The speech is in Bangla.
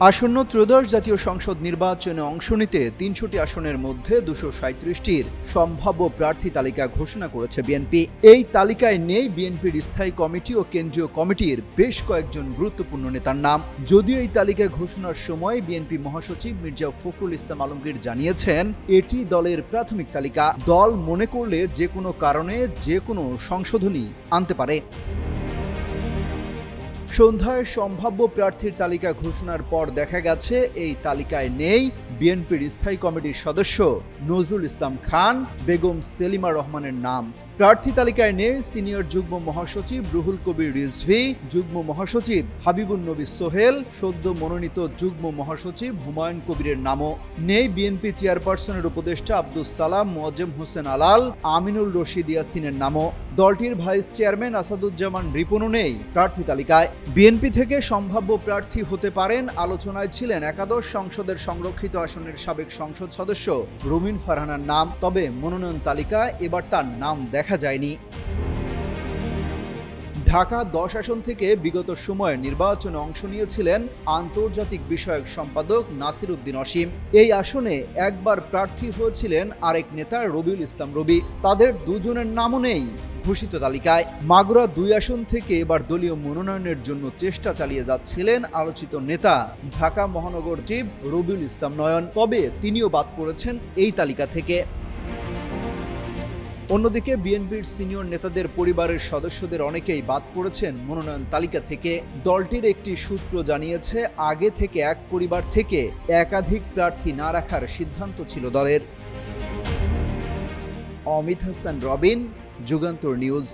আসন্ন ত্রয়োদশ জাতীয় সংসদ নির্বাচনে অংশ নিতে ৩০০টি আসনের মধ্যে ২৩৭টির সম্ভাব্য প্রার্থী তালিকা ঘোষণা করেছে বিএনপি। এই তালিকায় নেই বিএনপির স্থায়ী কমিটি ও কেন্দ্রীয় কমিটির বেশ কয়েকজন গুরুত্বপূর্ণ নেতার নাম। যদিও এই তালিকা ঘোষণার সময় বিএনপি মহাসচিব মির্জা ফখরুল ইসলাম আলমগীর জানিয়েছেন, এটি দলের প্রাথমিক তালিকা। দল মনে করলে যে কোনো কারণে যে কোনো সংশোধনী আনতে পারে। সন্ধ্যায় সম্ভাব্য প্রার্থীর তালিকা ঘোষণার পর দেখা গেছে এই তালিকায় নেই বিএনপির স্থায়ী কমিটির সদস্য নজরুল ইসলাম খান, বেগম সেলিমা রহমানের নাম। প্রার্থী তালিকায় নেই সিনিয়র যুগ্ম মহাসচিব রুহুল কবির রিজভী, যুগ্ম মহাসচিব হাবিবুন নবী সোহেল, সদ্য মনোনীত যুগ্ম মহাসচিব হুমায়ুন কবিরের নামও নেই। বিএনপি চেয়ারপারসনের উপদেষ্টা আব্দুস সালাম, মোয়াজ্জেম হোসেন আলাল, আমিনুল রশিদ ইয়াসিনের নামও। দলটির ভাইস চেয়ারম্যান আসাদুজ্জামান রিপনও নেই প্রার্থী তালিকায়। বিএনপি থেকে সম্ভাব্য প্রার্থী হতে পারেন আলোচনায় ছিলেন একাদশ সংসদের সংরক্ষিত আসনের সাবেক সংসদ সদস্য রুমিন ফারহানার নাম, তবে মনোনয়ন তালিকায় এবার তার নাম দেখা যায়নি। ঢাকা ১০ আসন থেকে বিগত সময়ে নির্বাচনে অংশ নিয়েছিলেন আন্তর্জাতিক বিষয়ক সম্পাদক নাসির উদ্দিন অসীম। এই আসনে একবার প্রার্থী হয়েছিলেন আরেক নেতা রবিউল ইসলাম রবি। তাদের দুজনের নামও নেই ঘোষিত তালিকায়। মাগুরা ২ আসন থেকে এবার দলীয় মনোনয়নের জন্য চেষ্টা চালিয়ে যাচ্ছিলেন আলোচিত নেতা ঢাকা মহানগর চিফ রবিউল ইসলাম নয়ন, তবে তিনিও বাদ পড়েছেন এই তালিকা থেকে। অন্যদিকে বিএনপির সিনিয়র নেতাদের পরিবারের সদস্যদের অনেকেই বাদ পড়েছেন মনোনয়ন তালিকা থেকে। দলটির একটি সূত্র জানিয়েছে, আগে থেকে এক পরিবার থেকে একাধিক প্রার্থী না রাখার সিদ্ধান্ত ছিল দলের। অমিত হাসান রবিন, যুগান্তর নিউজ।